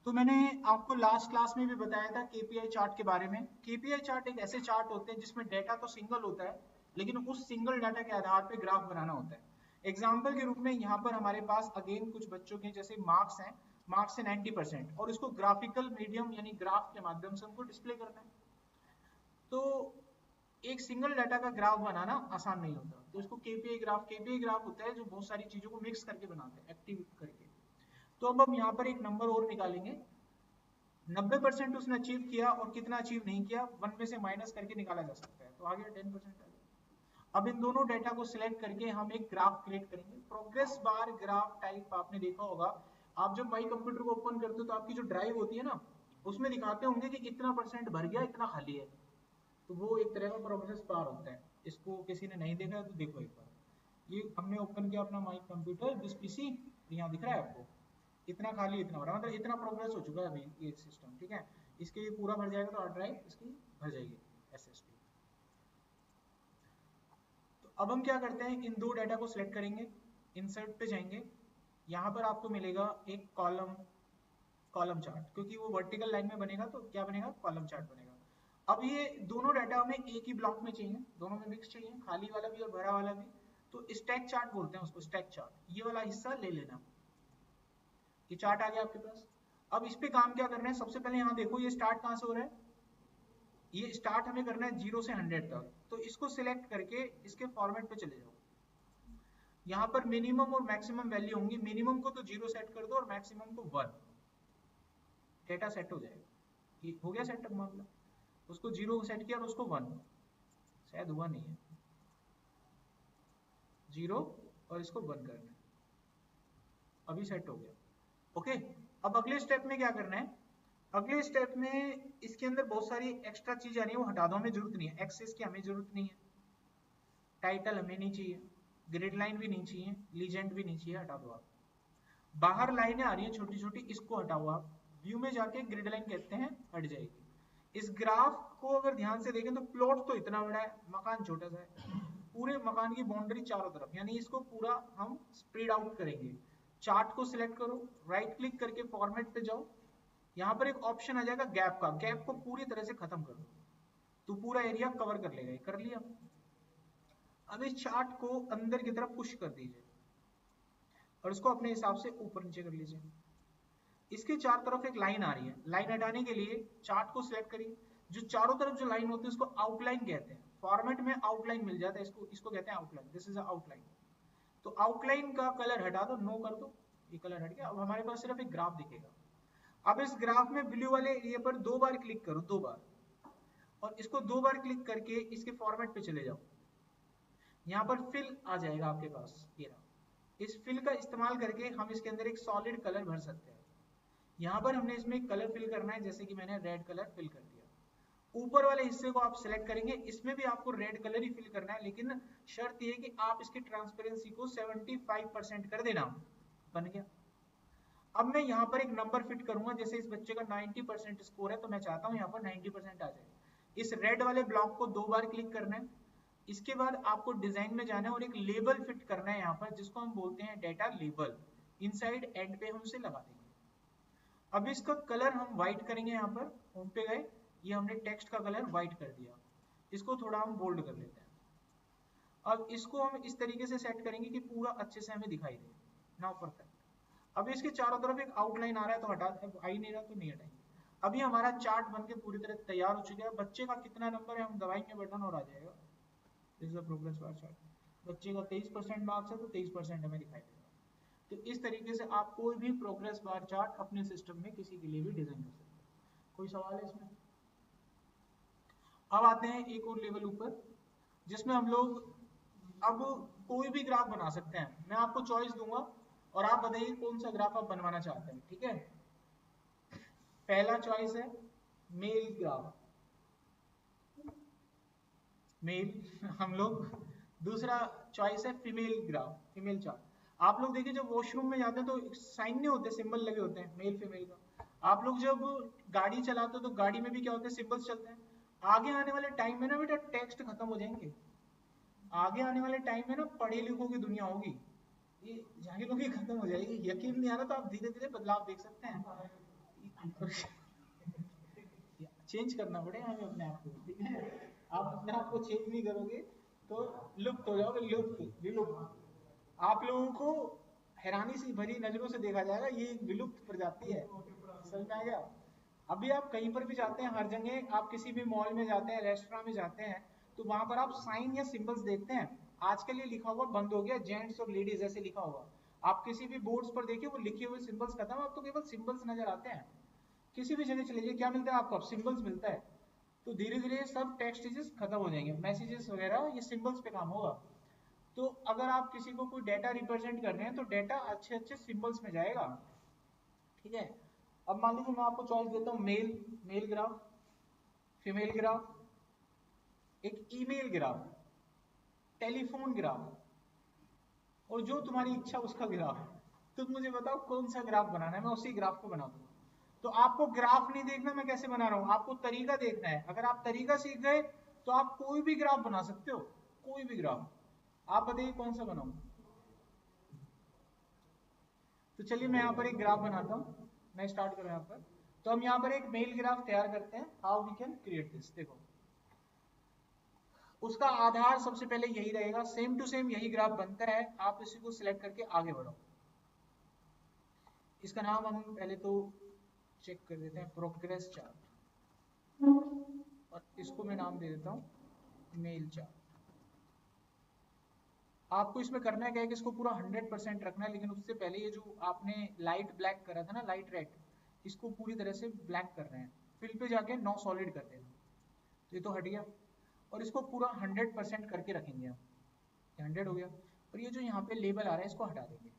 तो मैंने आपको लास्ट क्लास में भी बताया था केपीआई चार्ट के बारे में। केपीआई चार्ट एक ऐसे चार्ट होते हैं जिसमें डेटा तो सिंगल होता है, लेकिन उस सिंगल डाटा के आधार पे ग्राफ बनाना होता है। एग्जाम्पल के रूप में यहाँ पर हमारे पास अगेन कुछ बच्चों के जैसे मार्क्स हैं, मार्क्स है 90%, और इसको ग्राफिकल मीडियम यानी ग्राफ के माध्यम से हमको डिस्प्ले करना है। तो एक सिंगल डाटा का ग्राफ बनाना आसान नहीं होता, तो इसको केपीआई ग्राफ होता है जो बहुत सारी चीजों को मिक्स करके बनाते हैं, एक्टिव करके। तो अब हम यहाँ पर एक नंबर और निकालेंगे। 90% उसने अचीव किया और कितना अचीव नहीं किया, 1 में से माइनस करके निकाला जा सकता है, तो आ गया 10% आ गया। अब इन दोनों डेटा को सिलेक्ट करके हम एक ग्राफ क्रिएट करेंगे। प्रोग्रेस बार ग्राफ टाइप आपने देखा होगा, आप जब माई कंप्यूटर को ओपन करते हो तो आपकी जो ड्राइव होती है ना, उसमें दिखाते होंगे कि इतना परसेंट भर गया, इतना खाली है। तो वो एक तरह का प्रोग्रेस बार होता है। इसको किसी ने नहीं देखा है तो देखो एक बार। ये हमने ओपन किया अपना माई कंप्यूटर दिस पीसी, यहाँ दिख रहा है आपको इतना खाली, इतना भरा, मतलब इतना प्रोग्रेस हो चुका है अभी ये सिस्टम, ठीक है। इसके ये पूरा भर जाएगा तो हार्ड ड्राइव इसकी भर जाएगी एसएसडी। तो अब हम क्या करते हैं, इन दो डाटा को सिलेक्ट करेंगे, इंसर्ट पे जाएंगे, यहाँ पर आपको मिलेगा एक कॉलम चार्ट, क्योंकि वो वर्टिकल लाइन में बनेगा तो क्या बनेगा, कॉलम चार्ट बनेगा। अब ये दोनों डाटा हमें एक ही ब्लॉक में चाहिए, दोनों में मिक्स चाहिए, खाली वाला भी और भरा वाला भी। तो स्टैक चार्ट बोलते हैं उसको, स्टैक चार्ट। ये वाला हिस्सा ले लेना, ये चार्ट आ गया आपके पास। अब इस पे काम क्या करना है, सबसे पहले यहाँ देखो ये स्टार्ट कहाँ से हो रहा है, ये स्टार्ट हमें करना है 0 से 100 तक। तो इसको सिलेक्ट करके इसके फॉर्मेट पे चले जाओ। यहाँ पर मिनिमम और मैक्सिमम वैल्यू होंगी, मिनिमम को तो 0 सेट कर दो और मैक्सिमम को 1। डेटा सेट हो जाएगा, ये हो गया सेटअप मामला। उसको 0 सेट किया और उसको 1, शायद हुआ नहीं है, 0 और इसको 1 करना है, अभी सेट हो गया। ओके, अब अगले स्टेप में क्या करना है, अगले स्टेप में इसके अंदर बहुत सारी एक्स्ट्रा चीज आ रही है, वो हटा दो, हमें जरूरत नहीं है। एक्सेस की हमें जरूरत नहीं है, टाइटल हमें नहीं चाहिए, ग्रिड लाइन भी नहीं चाहिए, लीजेंड भी नहीं चाहिए, हटा दो आप। बाहर लाइनें आ रही है छोटी छोटी, इसको हटाओ आप। व्यू में जाके ग्रिड लाइन कहते हैं, हट जाएगी। इस ग्राफ को अगर ध्यान से देखें तो प्लॉट तो इतना बड़ा है, मकान छोटा सा है, पूरे मकान की बाउंड्री चारों तरफ, यानी इसको पूरा हम स्प्रेड आउट करेंगे। चार्ट को सिलेक्ट करो, राइट क्लिक करके फॉर्मेट पे जाओ, यहाँ पर एक ऑप्शन आ जाएगा गैप का, गैप को पूरी तरह से खत्म कर दो, तो पूरा एरिया कवर कर लेगा। कर लिया। अब इस चार्ट को अंदर की तरफ पुश कर दीजिए और इसको अपने हिसाब से ऊपर नीचे कर लीजिए। इसके चारों तरफ एक लाइन आ रही है, लाइन हटाने के लिए चार्ट को सिलेक्ट करिए। जो चारों तरफ जो लाइन होती है उसको आउटलाइन कहते हैं, फॉर्मेट में आउटलाइन मिल जाता है, इसको कहते हैं आउटलाइन, दिस इज आउटलाइन। तो आउटलाइन का कलर हटा दो, नो कर दो, ये कलर हट गया। अब हमारे पास सिर्फ एक ग्राफ दिखेगा। अब इस ग्राफ में ब्लू वाले एरिया पर 2 बार क्लिक करो, 2 बार, और इसको 2 बार क्लिक करके इसके फॉर्मेट पे चले जाओ। यहाँ पर फिल आ जाएगा आपके पास, ये रहा। इस फिल का इस्तेमाल करके हम इसके अंदर एक सॉलिड कलर भर सकते हैं। यहाँ पर हमने इसमें एक कलर फिल करना है, जैसे कि मैंने रेड कलर फिल कर दिया। ऊपर वाले हिस्से को आप सिलेक्ट करेंगे, इसमें भी आपको रेड कलर ही फिल करना है, लेकिन शर्त ये कि आप इसकी ट्रांसपेरेंसी को 75% कर देना। बन गया। अब मैं यहाँ पर एक नंबर फिट करूंगा, जैसे इस बच्चे का 90% स्कोर है, तो मैं चाहता हूँ यहाँ पर 90% आ जाए। इस रेड वाले ब्लॉक को 2 बार क्लिक करना है। इसके बाद आपको डिजाइन में जाना है और एक लेबल फिट करना है यहाँ पर, जिसको हम बोलते हैं डेटा लेबल। इनसाइड एंड पे हम उसे लगा देंगे। अब इसका कलर हम व्हाइट करेंगे, यहाँ पर होम पे गए, ये हमने टेक्स्ट का कलर व्हाइट कर दिया। इसको थोड़ा हम बोल्ड कर लेते हैं। अब इसको हम इस तरीके से सेट करेंगे कि पूरा अच्छे से हमें दिखाई दे। Now perfect. अब इसके चारों तरफ एक आउटलाइन आ रहा है, तो हटा, अब आ ही नहीं रहा तो नहीं हटाएंगे। अभी हमारा चार्ट बनके पूरी तरह तैयार हो चुका है। बच्चे का कितना नंबर है हम दबाएंगे बटन और आ जाएगा। This is the progress bar chart. बच्चे का 23% मार्क्स है तो 23% हमें दिखाई देगा। तो इस तरीके से आप कोई भी प्रोग्रेस बार चार्ट अपने सिस्टम में किसी के लिए भी डिजाइन कर सकते हैं। कोई सवाल है इसमें? अब आते हैं एक और लेवल ऊपर, जिसमें हम लोग अब कोई भी ग्राफ बना सकते हैं। मैं आपको चॉइस दूंगा और आप बताइए कौन सा ग्राफ आप बनवाना चाहते हैं, ठीक है। पहला चॉइस है मेल ग्राफ, मेल हम लोग। दूसरा चॉइस है फीमेल ग्राफ, फीमेल चार्ट। आप लोग देखिए जब वॉशरूम में जाते हैं तो साइन नहीं होते, सिंबल लगे होते हैं मेल फीमेल का। आप लोग जब गाड़ी चलाते हो तो गाड़ी में भी क्या होते हैं, सिंबल्स चलते हैं। आगे आने वाले टाइम में ना बेटा टेक्स्ट खत्म हो जाएंगे। आगे आने वाले टाइम में ना पढ़े लिखों की दुनिया होगी, ये जाहिलों की खत्म हो जाएगी। यकीन नहीं आ रहा तो आप धीरे धीरे बदलाव देख सकते हैं। चेंज करना पड़ेगा हमें अपने आप को, ठीक है। आप अपने आप को चेंज नहीं करोगे तो लुप्त हो जाओगे, लुप्त विलुप्त। आप लोगों को हैरानी से भरी नजरों से देखा जाएगा, ये एक विलुप्त प्रजाति है, समझ में आ गया। अभी आप कहीं पर भी जाते हैं, हर जगह आप किसी भी मॉल में जाते हैं, रेस्टोरेंट में जाते हैं, तो वहां पर आप साइन या सिंबल्स देखते हैं। आजकल ये लिखा हुआ बंद हो गया, जेंट्स और लेडीज ऐसे लिखा हुआ। आप किसी भी बोर्ड्स पर देखिए वो लिखे हुए सिंबल्स खत्म, अब तो केवल सिंबल्स नजर आते हैं। किसी भी जगह चले जाइए, क्या मिलता है आपको? सिंबल्स मिलता है। तो धीरे धीरे सब टेक्स्ट चीजेस खत्म हो जाएंगे, मैसेजेस वगैरह ये सिंबल्स पे काम होगा। तो अगर आप किसी को कोई डेटा रिप्रेजेंट कर रहे हैं तो डेटा अच्छे अच्छे सिंबल्स में जाएगा, ठीक है। अब मान लीजिए मैं आपको चॉइस देता हूँ, male male graph, female graph, एक ईमेल ग्राफ, टेलीफोन ग्राफ, और जो तुम्हारी इच्छा उसका ग्राफ। तुम मुझे बताओ कौन सा ग्राफ बनाना है, मैं उसी ग्राफ को बना दूंगा। तो आपको ग्राफ नहीं देखना मैं कैसे बना रहा हूं, आपको तरीका देखना है। अगर आप तरीका सीख गए तो आप कोई भी ग्राफ बना सकते हो, कोई भी ग्राफ। आप बताइए कौन सा बनाऊं। तो चलिए मैं यहाँ पर एक ग्राफ बनाता हूँ, मैं स्टार्ट करूँ यहाँ पर। तो हम यहाँ पर एक मेल ग्राफ तैयार करते हैं, how we can create this. देखो उसका आधार सबसे पहले यही रहेगा, सेम टू सेम यही ग्राफ बनता है। आप इसी को सिलेक्ट करके आगे बढ़ो। इसका नाम हम पहले तो चेक कर देते हैं, प्रोग्रेस चार्ट, और इसको मैं नाम दे देता हूँ मेल चार्ट। आपको इसमें करना है क्या है कि इसको पूरा 100% रखना है, लेकिन उससे पहले ये जो आपने लाइट ब्लैक करा था ना, लाइट रेड, इसको पूरी तरह से ब्लैक कर रहे हैं। फिल पे जाके नो सॉलिड कर देना, तो ये तो हट गया। और इसको पूरा 100% करके रखेंगे हम, 100 हो गया। और ये जो यहाँ पे लेबल आ रहा है इसको हटा देंगे,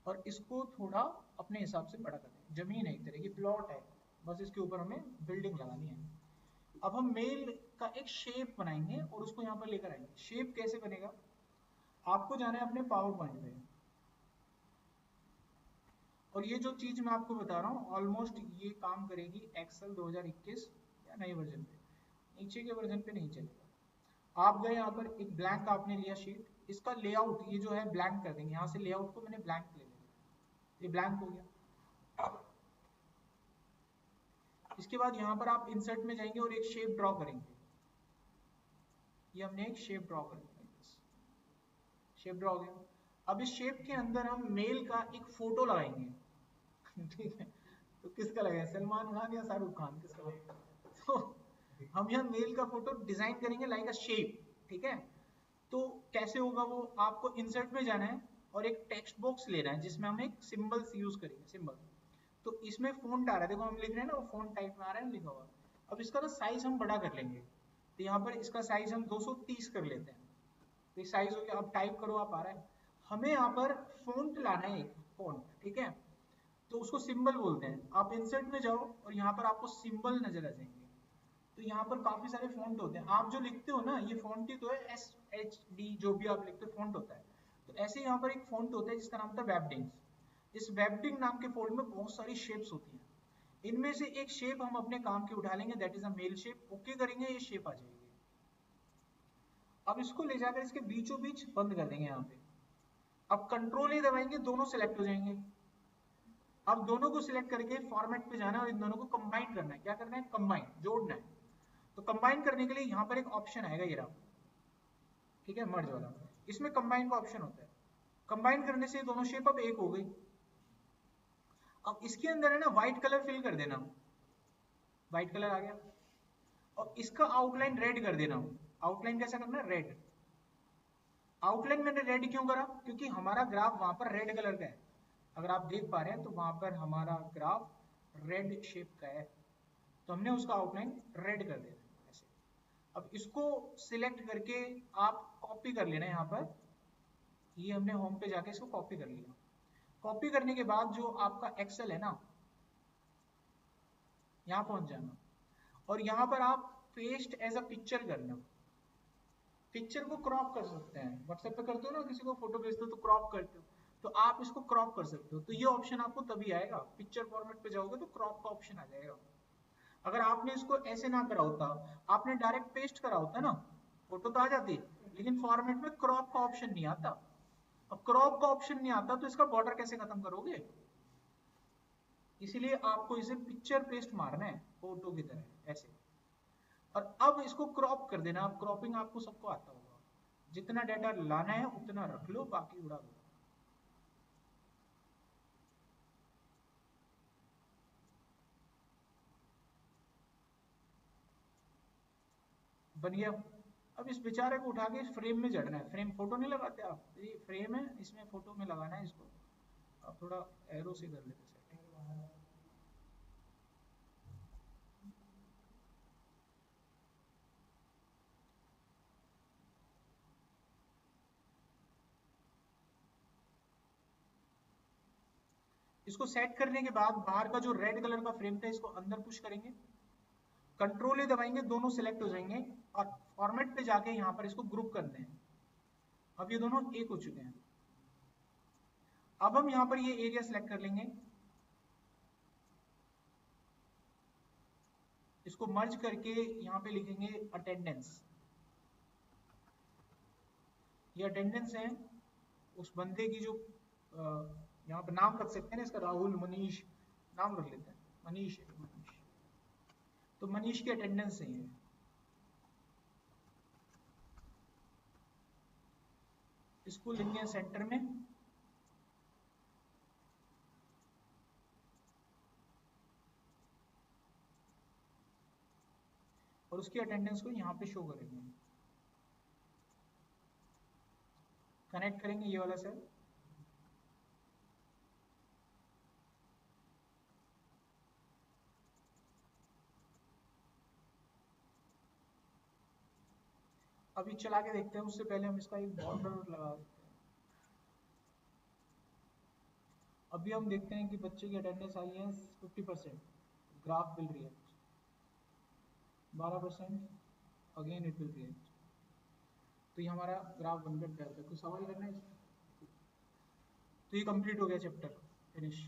और इसको थोड़ा अपने हिसाब से बड़ा कर देंगे। जमीन है, एक तरह की प्लॉट है, बस इसके ऊपर हमें बिल्डिंग लगानी है। अब हम मेल का एक शेप बनाएंगे और उसको यहाँ पर लेकर आएंगे। शेप कैसे बनेगा, आपको जाना है अपने पावर पॉइंट पे, और ये जो चीज मैं आपको बता रहा हूँ ऑलमोस्ट ये काम करेगी एक्सेल 2021 या नए वर्जन पे, नीचे के वर्जन पे नहीं चलेगा। आप गए यहाँ पर, एक ब्लैंक आपने लिया शीट, इसका लेआउट ये जो है ब्लैंक कर देंगे। यहाँ से लेआउट को मैंने ब्लैंक ले लिया, ये ब्लैंक हो गया। इसके बाद यहाँ पर आप इंसर्ट में जाएंगे और एक शेप ड्रॉ करेंगे। ये हमने एक शेप ड्रॉ कर दिया, शेप ड्रॉ हो गया। अब इस शेप के अंदर हम मेल का एक फोटो लगाएंगे ठीक है। तो किसका लगाएंगे, सलमान खान या शाहरुख खान, किसका लगाएंगे? तो हम यहाँ मेल का फोटो डिजाइन करेंगे लाइक अ शेप, ठीक है। तो कैसे होगा वो, आपको इंसर्ट में जाना है और एक टेक्स्ट बॉक्स लेना है जिसमें हम एक सिंबल्स यूज करेंगे, सिंबल। तो इसमें फोंट आ रहा है, देखो हम लिख रहे हैं ना, वो फोंट टाइप में आ रहा है लिखा हुआ। अब इसका ना साइज हम बड़ा कर लेंगे, तो यहाँ पर इसका साइज हम 230 कर लेते हैं। तो साइज हो गया, अब टाइप करो, आप आ रहा है। हमें यहाँ पर फोंट लाना है, एक फोंट, ठीक है। तो उसको सिंबल बोलते हैं। आप इंसर्ट में जाओ और यहाँ पर आपको सिंबल नजर आ जाएंगे। तो यहाँ पर काफी सारे फॉन्ट होते हैं, आप जो लिखते हो ना, ये फॉन्ट ही तो है, SHD जो भी आप लिखते हो फॉन्ट होता है। तो ऐसे यहाँ पर एक फॉन्ट होता है जिसका नाम था वेबडिंग्स। इस वेबडिंग नाम के फोल्ड में बहुत सारी शेप्स होती हैं, इनमें से एक शेप हम अपने काम की उठा लेंगे, that is a male shape. Okay करेंगे, ये शेप आ जाएगी। अब इसको ले जाकर इसके बीचों बीच बंद कर देंगे यहाँ पे। अब कंट्रोल ही दबाएंगे, दोनों सिलेक्ट हो जाएंगे। अब दोनों को सिलेक्ट करके फॉर्मेट पे जाना है और इन दोनों को कंबाइन करना है। क्या करना है, कंबाइन, जोड़ना है। तो कंबाइन करने के लिए यहाँ पर एक ऑप्शन आएगा, ये रहा, ठीक है, मर्ज वाला। इसमें कंबाइन का ऑप्शन होता है। कंबाइन करने से दोनों शेप अब एक हो गई। अब इसके अंदर है ना व्हाइट कलर फिल कर देना, व्हाइट कलर आ गया। और इसका आउटलाइन रेड कर देना। आउटलाइन कैसा करना है, रेड। आउटलाइन मैंने रेड क्यों करा, क्योंकि हमारा ग्राफ वहां पर रेड कलर का है। अगर आप देख पा रहे हैं तो वहां पर हमारा ग्राफ रेड शेप का है, तो हमने उसका आउटलाइन रेड कर दिया ऐसे। अब इसको सिलेक्ट करके आप कॉपी कर लेना यहाँ पर। ये हमने होम पे जाके इसको कॉपी कर लिया। कॉपी करने के बाद जो आपका एक्सेल है ना, यहाँ पहुंच जाना और यहाँ पर आप पेस्ट एज अ पिक्चर करना। पिक्चर को क्रॉप कर सकते हैं, व्हाट्सएप पे करते हो ना, किसी को फोटो भेजते हो तो क्रॉप करते हो, तो आप इसको क्रॉप कर सकते हो। तो ये ऑप्शन आपको तभी आएगा, पिक्चर फॉर्मेट पे जाओगे तो क्रॉप का ऑप्शन आ जाएगा। अगर आपने इसको ऐसे ना करा होता, आपने डायरेक्ट पेस्ट करा होता ना, फोटो तो आ जाती, लेकिन फॉर्मेट में क्रॉप का ऑप्शन नहीं आता। अब क्रॉप का ऑप्शन नहीं आता तो इसका बॉर्डर कैसे खत्म करोगे। इसीलिए आपको इसे पिक्चर पेस्ट मारना है फोटो की तरह ऐसे। और अब इसको क्रॉप कर देना। अब क्रॉपिंग आपको सबको आता होगा, जितना डाटा लाना है उतना रख लो, बाकी उड़ा दो। बन गया। अब इस बेचारे को उठा के इस फ्रेम में जड़ना है। फ्रेम फोटो नहीं लगाते आप, ये फ्रेम है, इसमें फोटो में लगाना है इसको। अब थोड़ा एरो से कर लेते सेटिंग। इसको सेट करने के बाद बाहर का जो रेड कलर का फ्रेम था इसको अंदर पुश करेंगे, कंट्रोल ए दबाएंगे, दोनों सिलेक्ट हो जाएंगे और फॉर्मेट पे जाके यहाँ पर इसको ग्रुप करते हैं। अब ये दोनों एक हो चुके हैं। अब हम यहाँ पर ये एरिया सिलेक्ट कर लेंगे, इसको मर्ज करके यहाँ पे लिखेंगे अटेंडेंस। ये अटेंडेंस है उस बंदे की जो यहाँ पे नाम रख सकते हैं ना इसका, राहुल, मनीष नाम रख लेते हैं, मनीष है, मनीष। तो मनीष की अटेंडेंस है ये। इसको लेंगे सेंटर में, और उसकी अटेंडेंस को यहाँ पे शो करेंगे। कनेक्ट करेंगे ये वाला सेल, अभी चला के देखते हैं। उससे पहले हम इसका एक बॉर्डर लगा देते हैं। अभी हम देखते हैं कि बच्चे की अटेंडेंस आई है 50%, graph will react 12%, again it will react. तो ये हमारा ग्राफ बनकर तैयार है। कुछ सवाल करना है? तो ये कंप्लीट हो गया चैप्टर, फिनिश।